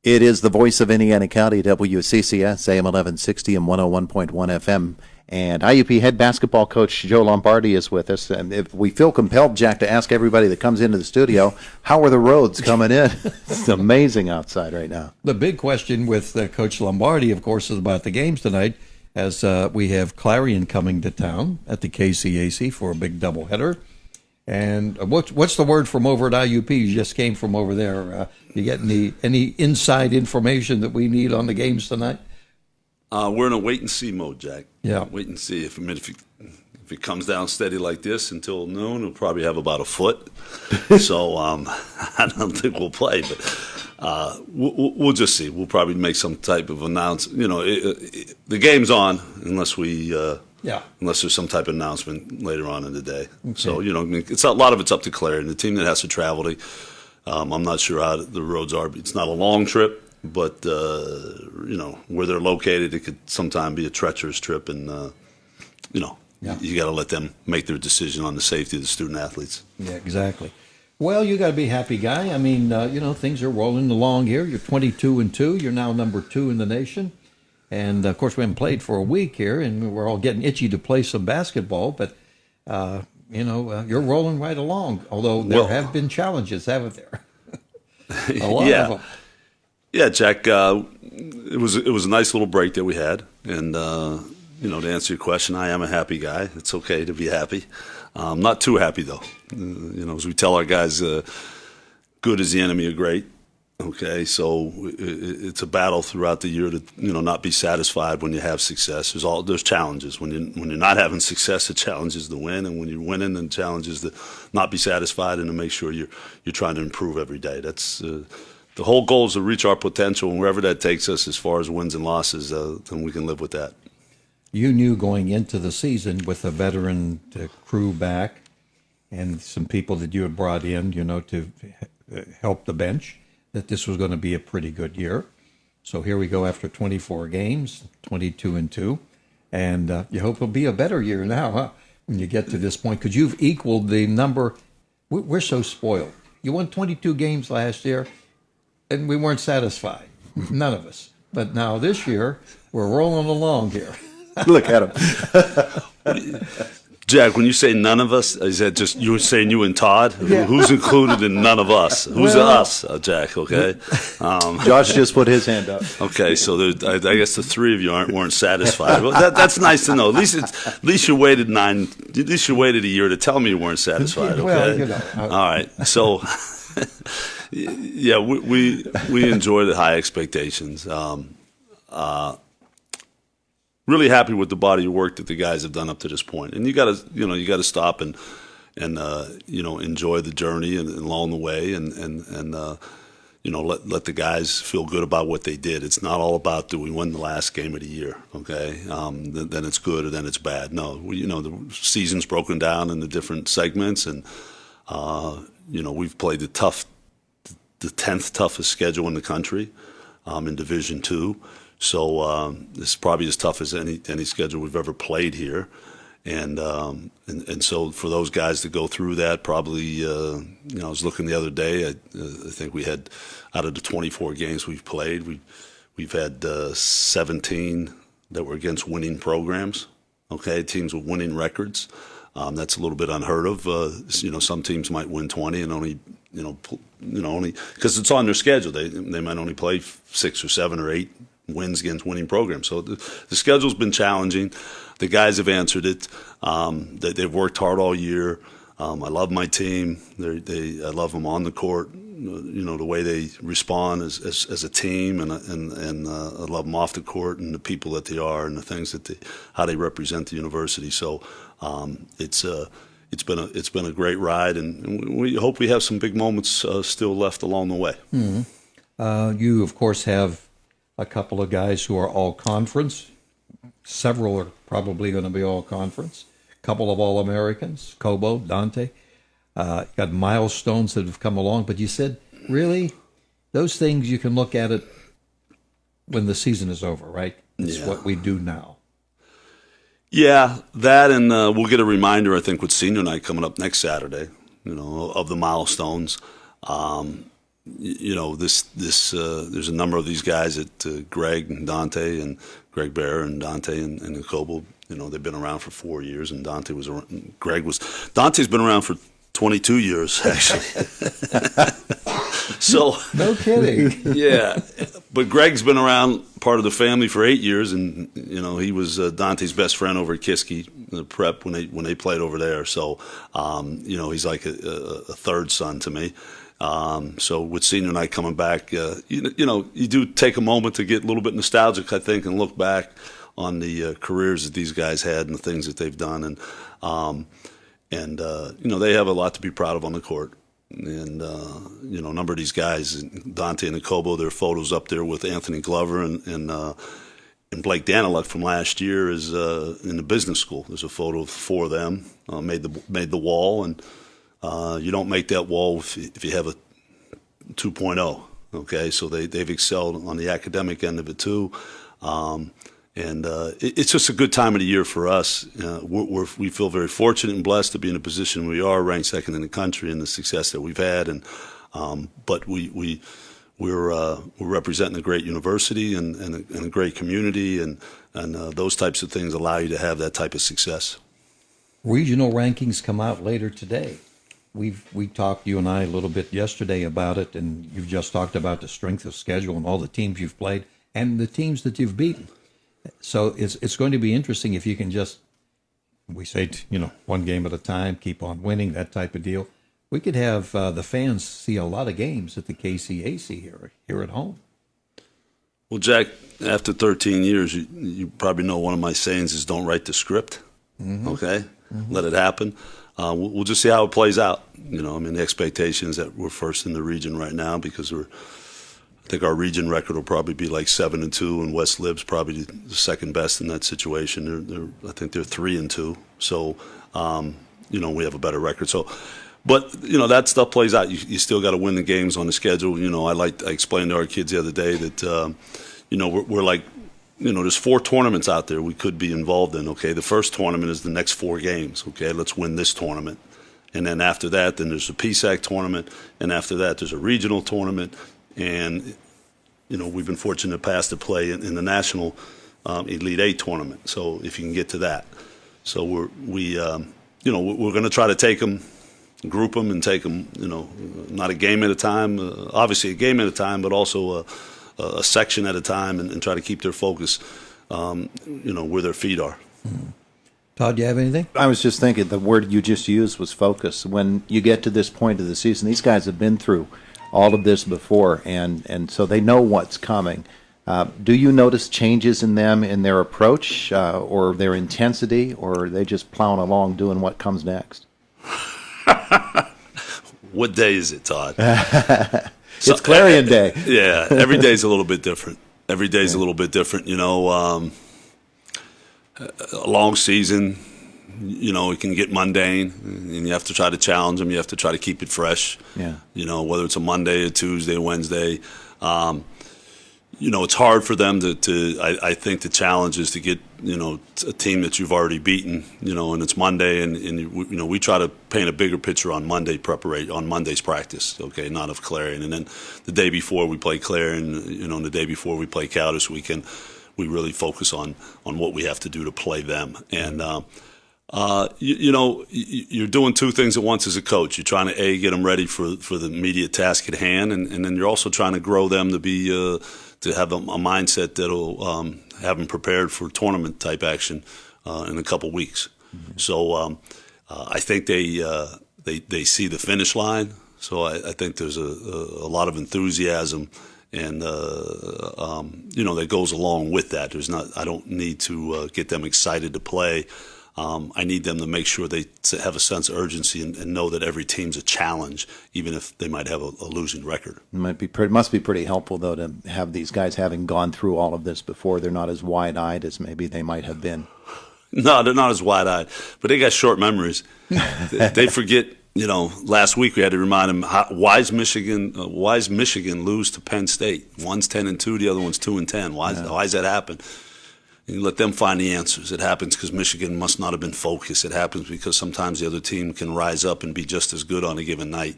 It is the voice of Indiana County, WCCS, AM 1160 and 101.1 FM. And IUP head basketball coach Joe Lombardi is with us. And if we feel compelled, Jack, to ask everybody that comes into the studio, how are the roads coming in? It's amazing outside right now. The big question with Coach Lombardi, of course, is about the games tonight, as we have Clarion coming to town at the KCAC for a big doubleheader. And what's the word from over at IUP? You just came from over there. You get any inside information that we need on the games tonight? We're in a wait-and-see mode, Jack. Yeah. Wait and see. If it comes down steady like this until noon, we'll probably have about a foot. So I don't think we'll play, but we'll just see. We'll probably make some type of announcement. You know, the game's on unless there's some type of announcement later on in the day. Okay. So, you know, it's a lot of it's up to Clarion, the team that has to travel. I'm not sure how the roads are. It's not a long trip. But, you know, where they're located, it could sometimes be a treacherous trip. And, you know, you got to let them make their decision on the safety of the student athletes. Yeah, exactly. Well, you got to be a happy guy. I mean, you know, things are rolling along here. You're 22-2. You're now number 2 in the nation. And, of course, we haven't played for a week here, and we're all getting itchy to play some basketball. But, you know, you're rolling right along, although there have been challenges, haven't there? A lot of them. Yeah, Jack, it was a nice little break that we had. And, you know, to answer your question, I am a happy guy. It's okay to be happy. Not too happy, though. You know, as we tell our guys, good is the enemy of great. Okay, so it's a battle throughout the year to, you know, not be satisfied when you have success. There's challenges. When you're not having success, the challenge is to win, and when you're winning, the challenge is to not be satisfied and to make sure you're trying to improve every day. That's the whole goal is to reach our potential, and wherever that takes us as far as wins and losses, then we can live with that. You knew going into the season with a veteran crew back and some people that you had brought in, you know, to help the bench, that this was going to be a pretty good year. So here we go after 24 games, 22-2, and you hope it'll be a better year now, huh, when you get to this point, because you've equaled the number. We're so spoiled. You won 22 games last year, and we weren't satisfied, none of us. But now this year, we're rolling along here. Look at him. Jack, when you say none of us, is that just you were saying you and Todd? Yeah. Who's included in none of us? Who's us, Jack, okay? Josh just put his hand up. Okay, so I guess the three of you weren't satisfied. Well, that's nice to know. At least you waited a year to tell me you weren't satisfied, okay? Well, you know. All right, so... Yeah, we enjoy the high expectations. Really happy with the body of work that the guys have done up to this point. And you got to stop and you know, enjoy the journey and along the way and you know, let the guys feel good about what they did. It's not all about do we win the last game of the year, okay? Then it's good or then it's bad. No, you know, the season's broken down into different segments, and you know, we've played the 10th toughest schedule in the country in Division II. So it's probably as tough as any schedule we've ever played here. And so for those guys to go through that, probably, you know, I was looking the other day, I think we had, out of the 24 games we've played, we've had 17 that were against winning programs, okay, teams with winning records. That's a little bit unheard of. You know, some teams might win 20 and only because it's on their schedule. They might only play 6 or 7 or 8 wins against winning programs. So the schedule's been challenging. The guys have answered it. They've worked hard all year. I love my team. I love them on the court. You know, the way they respond as a team, and I love them off the court and the people that they are and the things how they represent the university. So it's been a great ride, and we hope we have some big moments still left along the way. Mm-hmm. You, of course, have a couple of guys who are all conference. Several are probably going to be all conference. A couple of All-Americans, Kobo, Dante. Got milestones that have come along, but you said, really, those things you can look at it when the season is over, right? It's what we do now. Yeah, that, and we'll get a reminder, I think, with senior night coming up next Saturday, you know, of the milestones. there's a number of these guys that Greg and Dante and Greg Bear and Dante and Jacobo, they've been around for 4 years, and Dante's been around for 22 years, actually. So No kidding. yeah, but Greg's been around part of the family for 8 years, and he was Dante's best friend over at Kiski Prep when they played over there. So he's like a third son to me. So with senior night coming back, you do take a moment to get a little bit nostalgic, I think, and look back on the careers that these guys had and the things that they've done, and they have a lot to be proud of on the court. And a number of these guys, Dante and Jacobo, their photos up there with Anthony Glover and Blake Daniluk from last year is in the business school. There's a photo of 4 of them made the wall, and you don't make that wall if you have a 2.0. Okay, so they've excelled on the academic end of it too. It's just a good time of the year for us. We feel very fortunate and blessed to be in a position we are, ranked second in the country, and the success that we've had. But we're representing a great university and a great community, and those types of things allow you to have that type of success. Regional rankings come out later today. We talked, you and I, a little bit yesterday about it, and you've just talked about the strength of schedule and all the teams you've played and the teams that you've beaten. So it's going to be interesting if you can just, we say, one game at a time, keep on winning, that type of deal. We could have the fans see a lot of games at the KCAC here at home. Well, Jack, after 13 years, you probably know one of my sayings is don't write the script, okay? Mm-hmm. Let it happen. We'll just see how it plays out. The expectation is that we're first in the region right now because I think our region record will probably be like 7-2, and West Lib's probably the second best in that situation. I think they're 3-2. So, we have a better record. So, but that stuff plays out. You still got to win the games on the schedule. I explained to our kids the other day that we're like, there's 4 tournaments out there we could be involved in. Okay, the first tournament is the next 4 games. Okay, let's win this tournament, and then after that, then there's a PSAC tournament, and after that, there's a regional tournament. And, we've been fortunate in the past to play in the national Elite 8 tournament. So if you can get to that. So we're going to try to take them, group them, and take them, not a game at a time, obviously a game at a time, but also a section at a time, and try to keep their focus, where their feet are. Mm-hmm. Todd, do you have anything? I was just thinking the word you just used was focus. When you get to this point of the season, these guys have been through all of this before, and so they know what's coming. Do you notice changes in them, in their approach or their intensity, or are they just plowing along doing what comes next? What day is it, Todd? It's Clarion Day. Yeah, every day's a little bit different. Every day's a little bit different. A long season, it can get mundane, and you have to try to challenge them. You have to try to keep it fresh. Yeah. Whether it's a Monday, a Tuesday, a Wednesday. It's hard for them to I think the challenge is to get, a team that you've already beaten, and it's Monday, and we try to paint a bigger picture on Monday's practice, okay, not of Clarion. And then the day before we play Clarion, and the day before we play Cal this weekend, we really focus on what we have to do to play them. And, you're doing 2 things at once as a coach. You're trying to get them ready for the immediate task at hand, and then you're also trying to grow them to be to have a mindset that'll have them prepared for tournament type action in a couple weeks. Mm-hmm. So I think they see the finish line. So I think there's a lot of enthusiasm, and that goes along with that. I don't need to get them excited to play. I need them to make sure they have a sense of urgency and know that every team's a challenge, even if they might have a losing record. It must be pretty helpful, though, to have these guys having gone through all of this before. They're not as wide-eyed as maybe they might have been. No, they're not as wide-eyed, but they got short memories. They forget. Last week we had to remind them, why is Michigan lose to Penn State? One's 10-2, the other one's 2-10. Why does that happen? And you let them find the answers. It happens because Michigan must not have been focused. It happens because sometimes the other team can rise up and be just as good on a given night.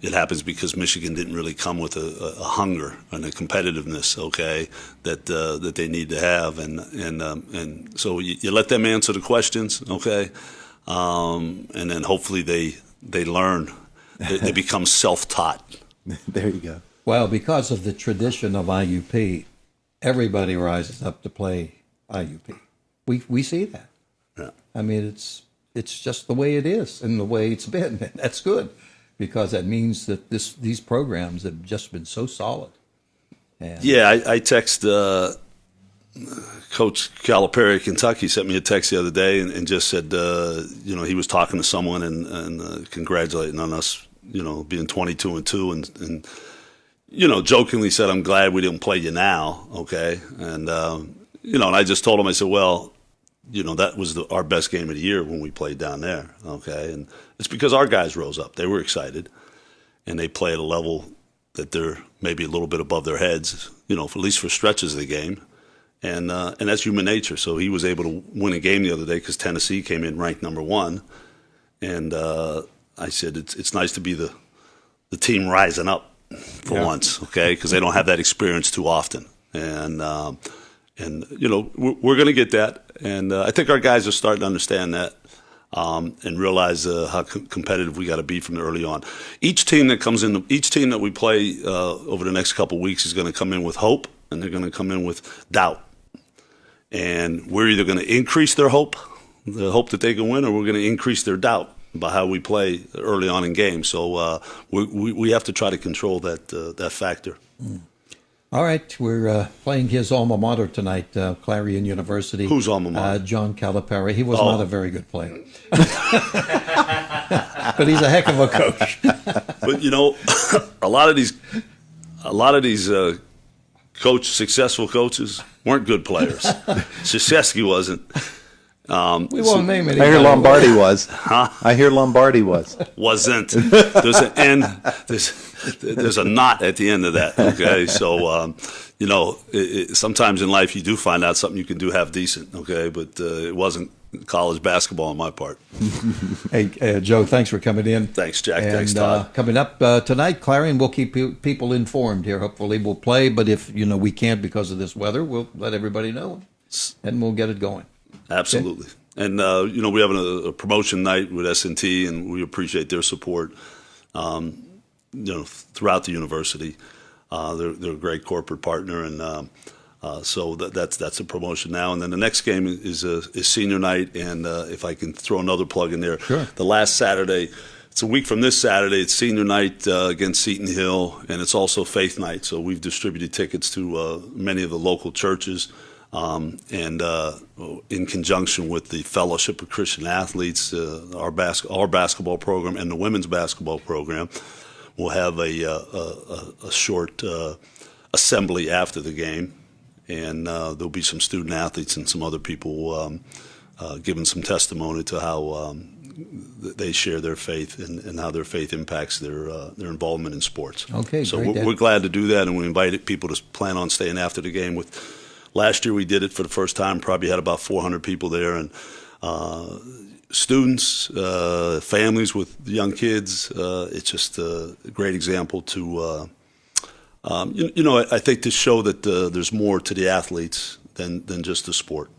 it happens because Michigan didn't really come with a hunger and a competitiveness, okay, that they need to have, and so you let them answer the questions, okay, and then hopefully they learn, they become self-taught. There you go. Well, because of the tradition of IUP, everybody rises up to play IUP. We see that. Yeah. I mean, it's just the way it is and the way it's been. That's good, because that means that these programs have just been so solid. And Yeah, I text Coach Calipari of Kentucky, sent me a text the other day and just said, he was talking to someone and congratulating on us, being 22-2 and jokingly said, I'm glad we didn't play you now, okay? And, and I just told him, I said, well, that was our best game of the year when we played down there, okay? And it's because our guys rose up. They were excited, and they play at a level that they're maybe a little bit above their heads, at least for stretches of the game. And that's human nature. So he was able to win a game the other day because Tennessee came in ranked number 1. And I said, it's nice to be the team rising up for once, okay? Because they don't have that experience too often. And we're going to get that. And I think our guys are starting to understand that and realize how competitive we got to be from early on. Each team that we play over the next couple of weeks is going to come in with hope, and they're going to come in with doubt. And we're either going to increase their hope, the hope that they can win, or we're going to increase their doubt about how we play early on in games. So we have to try to control that factor. All right, we're playing his alma mater tonight, Clarion University. Whose alma mater? John Calipari. He was not a very good player, but he's a heck of a coach. But a lot of these successful coaches weren't good players. Krzyzewski wasn't. We won't name it. I hear Lombardi was. I hear Lombardi was. Wasn't. There's an end. There's a knot at the end of that. Okay, so sometimes in life you do find out something you can do half decent. Okay, but it wasn't college basketball on my part. Hey, Joe, thanks for coming in. Thanks, Jack. And, thanks, Todd. Coming up tonight, Clarion will keep people informed here. Hopefully, we'll play. But if we can't because of this weather, we'll let everybody know, and we'll get it going. Absolutely. Okay. And, we have a promotion night with S&T, and we appreciate their support, throughout the university. They're a great corporate partner, and so that's a promotion now. And then the next game is senior night, and if I can throw another plug in there. Sure. The last Saturday, it's a week from this Saturday, it's senior night against Seton Hill, and it's also faith night. So we've distributed tickets to many of the local churches. And in conjunction with the Fellowship of Christian Athletes, our basketball program and the women's basketball program, we'll have a short assembly after the game, and there'll be some student athletes and some other people giving some testimony to how they share their faith and how their faith impacts their involvement in sports. Okay, so great. we're glad to do that, and we invited people to plan on staying after the game with. Last year we did it for the first time, probably had about 400 people there, and students, families with young kids. It's just a great example to, I think to show that there's more to the athletes than just the sport.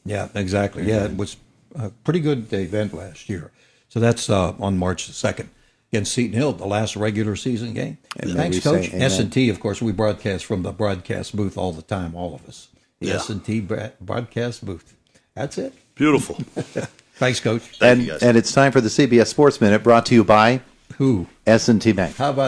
Yeah, exactly. Yeah, it was a pretty good event last year. So that's on March the 2nd against Seton Hill, the last regular season game. And thanks, Coach. S&T, of course, we broadcast from the broadcast booth all the time, all of us. The S&T broadcast booth. That's it. Beautiful. Thanks, Coach. Thank you guys. And it's time for the CBS Sports Minute, brought to you by Who? S&T Bank. How about